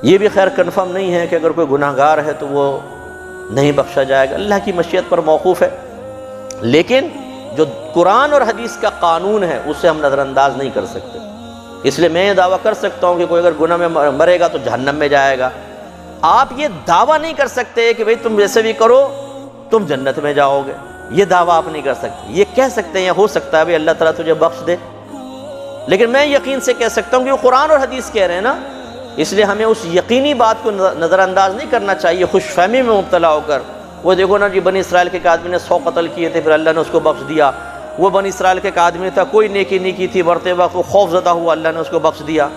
یہ بھی خیر کنفرم نہیں ہے کہ اگر کوئی گناہ گار ہے تو وہ نہیں بخشا جائے گا، اللہ کی مشیت پر موقوف ہے، لیکن جو قرآن اور حدیث کا قانون ہے اسے ہم نظر انداز نہیں کر سکتے۔ اس لیے میں یہ دعویٰ کر سکتا ہوں کہ کوئی اگر گناہ میں مرے گا تو جہنم میں جائے گا، آپ یہ دعویٰ نہیں کر سکتے کہ بھئی تم جیسے بھی کرو تم جنت میں جاؤ گے، یہ دعویٰ آپ نہیں کر سکتے۔ یہ کہہ سکتے ہیں یا ہو سکتا ہے بھئی اللہ تعالیٰ تجھے بخش دے، لیکن میں یقین سے کہہ سکتا ہوں کہ وہ قرآن اور حدیث کہہ رہے ہیں نا، اس لیے ہمیں اس یقینی بات کو نظر انداز نہیں کرنا چاہیے خوش فہمی میں مبتلا ہو کر۔ وہ دیکھو نا جی بنی اسرائیل کے ایک آدمی نے 100 قتل کیے تھے، پھر اللہ نے اس کو بخش دیا۔ وہ بنی اسرائیل کے ایک آدمی تھا، کوئی نیکی نہیں کی تھی، مرتے وقت وہ خوف زدہ ہوا، اللہ نے اس کو بخش دیا۔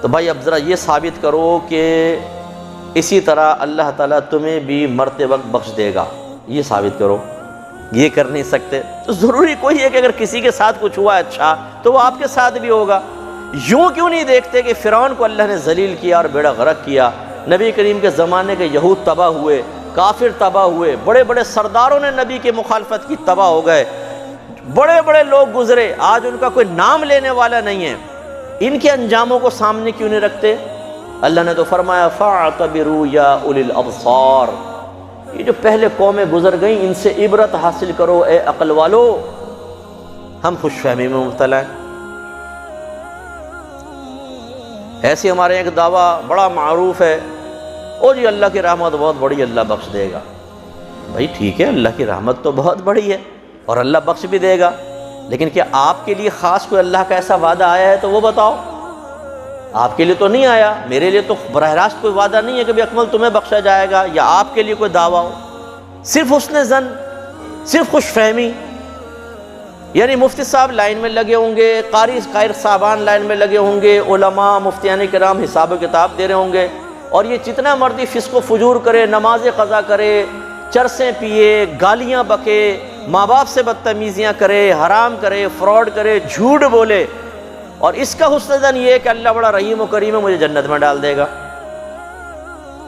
تو بھائی اب ذرا یہ ثابت کرو کہ اسی طرح اللہ تعالیٰ تمہیں بھی مرتے وقت بخش دے گا، یہ ثابت کرو۔ یہ کر نہیں سکتے تو ضروری کوئی ہے کہ اگر کسی کے ساتھ کچھ ہوا اچھا تو وہ آپ کے ساتھ بھی ہوگا۔ یوں کیوں نہیں دیکھتے کہ فرعون کو اللہ نے ذلیل کیا اور بیڑا غرق کیا، نبی کریم کے زمانے کے یہود تباہ ہوئے، کافر تباہ ہوئے، بڑے بڑے سرداروں نے نبی کی مخالفت کی تباہ ہو گئے، بڑے بڑے لوگ گزرے، آج ان کا کوئی نام لینے والا نہیں ہے۔ ان کے انجاموں کو سامنے کیوں نہیں رکھتے؟ اللہ نے تو فرمایا فَاعْتَبِرُوا يَا أُولِي الْأَبْصَارِ، یہ جو پہلے قومیں گزر گئیں ان سے عبرت حاصل کرو اے عقل والو۔ ہم خوش فہمی میں مبتلا ہیں۔ ایسے ہمارے ایک دعویٰ بڑا معروف ہے، او جی اللہ کی رحمت بہت بڑی، اللہ بخش دے گا۔ بھائی ٹھیک ہے، اللہ کی رحمت تو بہت بڑی ہے اور اللہ بخش بھی دے گا، لیکن کیا آپ کے لیے خاص کوئی اللہ کا ایسا وعدہ آیا ہے تو وہ بتاؤ۔ آپ کے لیے تو نہیں آیا، میرے لیے تو براہ راست کوئی وعدہ نہیں ہے کہ اکمل تمہیں بخشا جائے گا یا آپ کے لیے کوئی دعویٰ ہو۔ صرف حسن ظن، صرف خوش فہمی، یعنی مفتی صاحب لائن میں لگے ہوں گے، قاری صاحبان لائن میں لگے ہوں گے، علماء مفتیان کرام حساب و کتاب دے رہے ہوں گے، اور یہ جتنا مردی فسق و فجور کرے، نماز قضا کرے، چرسیں پیے، گالیاں بکے، ماں باپ سے بدتمیزیاں کرے، حرام کرے، فراڈ کرے، جھوٹ بولے، اور اس کا حسن ظن یہ ہے کہ اللہ بڑا رحیم و کریم ہے، مجھے جنت میں ڈال دے گا۔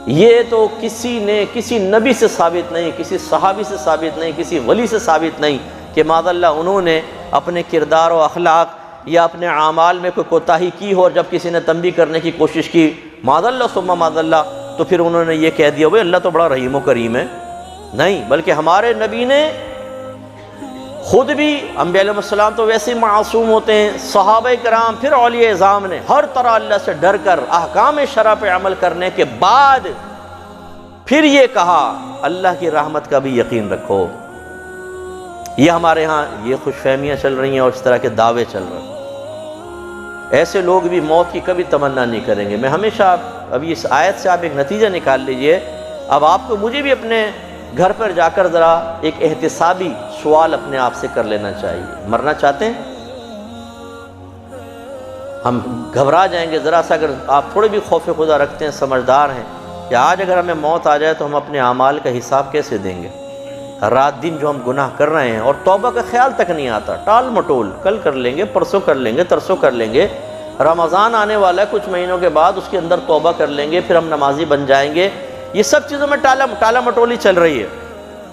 یہ تو کسی نے کسی نبی سے ثابت نہیں، کسی صحابی سے ثابت نہیں، کسی ولی سے ثابت نہیں کہ معاذ اللہ انہوں نے اپنے کردار و اخلاق یا اپنے اعمال میں کوئی کوتاہی کی ہو، اور جب کسی نے تنبیہ کرنے کی کوشش کی معاذ اللہ ثم معاذ اللہ تو پھر انہوں نے یہ کہہ دیا وہ اللہ تو بڑا رحیم و کریم ہے۔ نہیں، بلکہ ہمارے نبی نے خود بھی، انبیاء علیہ السلام تو ویسے معصوم ہوتے ہیں، صحابہ کرام پھر اولیاء اعظام نے ہر طرح اللہ سے ڈر کر احکام شرع پہ عمل کرنے کے بعد پھر یہ کہا اللہ کی رحمت کا بھی یقین رکھو۔ یہ ہمارے ہاں یہ خوش فہمیاں چل رہی ہیں اور اس طرح کے دعوے چل رہے ہیں۔ ایسے لوگ بھی موت کی کبھی تمنا نہیں کریں گے۔ میں ہمیشہ ابھی اس آیت سے آپ ایک نتیجہ نکال لیجئے، اب آپ کو مجھے بھی اپنے گھر پر جا کر ذرا ایک احتسابی سوال اپنے آپ سے کر لینا چاہیے۔ مرنا چاہتے ہیں؟ ہم گھبرا جائیں گے ذرا سا اگر آپ تھوڑے بھی خوف خدا رکھتے ہیں، سمجھدار ہیں کہ آج اگر ہمیں موت آ جائے تو ہم اپنے اعمال کا حساب کیسے دیں گے؟ رات دن جو ہم گناہ کر رہے ہیں اور توبہ کا خیال تک نہیں آتا، ٹال مٹول، کل کر لیں گے، پرسوں کر لیں گے، ترسوں کر لیں گے، رمضان آنے والا ہے کچھ مہینوں کے بعد، اس کے اندر توبہ کر لیں گے، پھر ہم نمازی بن جائیں گے۔ یہ سب چیزوں میں ٹالا مٹولی چل رہی ہے،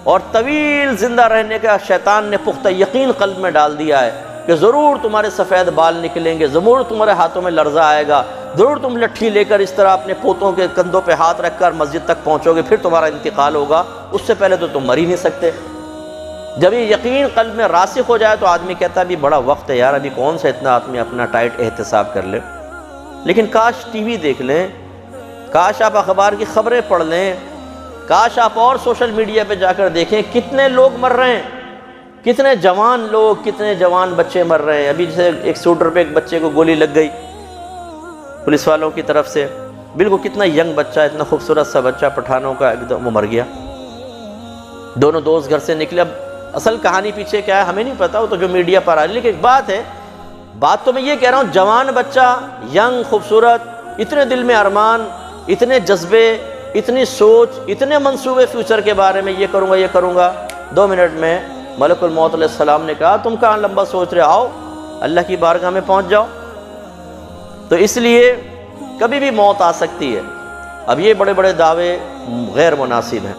اور طویل زندہ رہنے کا شیطان نے پختہ یقین قلب میں ڈال دیا ہے کہ ضرور تمہارے سفید بال نکلیں گے، ضرور تمہارے ہاتھوں میں لرزہ آئے گا، ضرور تم لٹھی لے کر اس طرح اپنے پوتوں کے کندھوں پہ ہاتھ رکھ کر مسجد تک پہنچو گے، پھر تمہارا انتقال ہوگا، اس سے پہلے تو تم مر ہی نہیں سکتے۔ جب یہ یقین قلب میں راسخ ہو جائے تو آدمی کہتا ہے ابھی بڑا وقت ہے یار، ابھی کون سا اتنا آدمی اپنا ٹائٹ احتساب کر لے۔ لیکن کاش ٹی وی دیکھ لیں، کاش آپ اخبار کی خبریں پڑھ لیں، کاش آپ اور سوشل میڈیا پہ جا کر دیکھیں کتنے لوگ مر رہے ہیں، کتنے جوان لوگ، کتنے جوان بچے مر رہے ہیں۔ ابھی جیسے ایک سوٹر پہ ایک بچے کو گولی لگ گئی پولیس والوں کی طرف سے، بالکل کتنا ینگ بچہ، اتنا خوبصورت سا بچہ پٹھانوں کا، ایک دم وہ مر گیا۔ دونوں دوست گھر سے نکلے، اب اصل کہانی پیچھے کیا ہے ہمیں نہیں پتا، وہ تو جو میڈیا پر آ رہی ہے، لیکن ایک بات ہے، بات تو میں یہ کہہ رہا ہوں، جوان بچہ، ینگ، خوبصورت، اتنے دل میں ارمان، اتنے جذبے، اتنی سوچ، اتنے منصوبے فیوچر کے بارے میں، یہ کروں گا یہ کروں گا۔ 2 منٹ میں ملک الموت علیہ السلام نے کہا تم کہاں لمبا سوچ رہے، آؤ اللہ کی بارگاہ میں پہنچ جاؤ۔ تو اس لیے کبھی بھی موت آ سکتی ہے۔ اب یہ بڑے بڑے دعوے غیر مناسب ہیں۔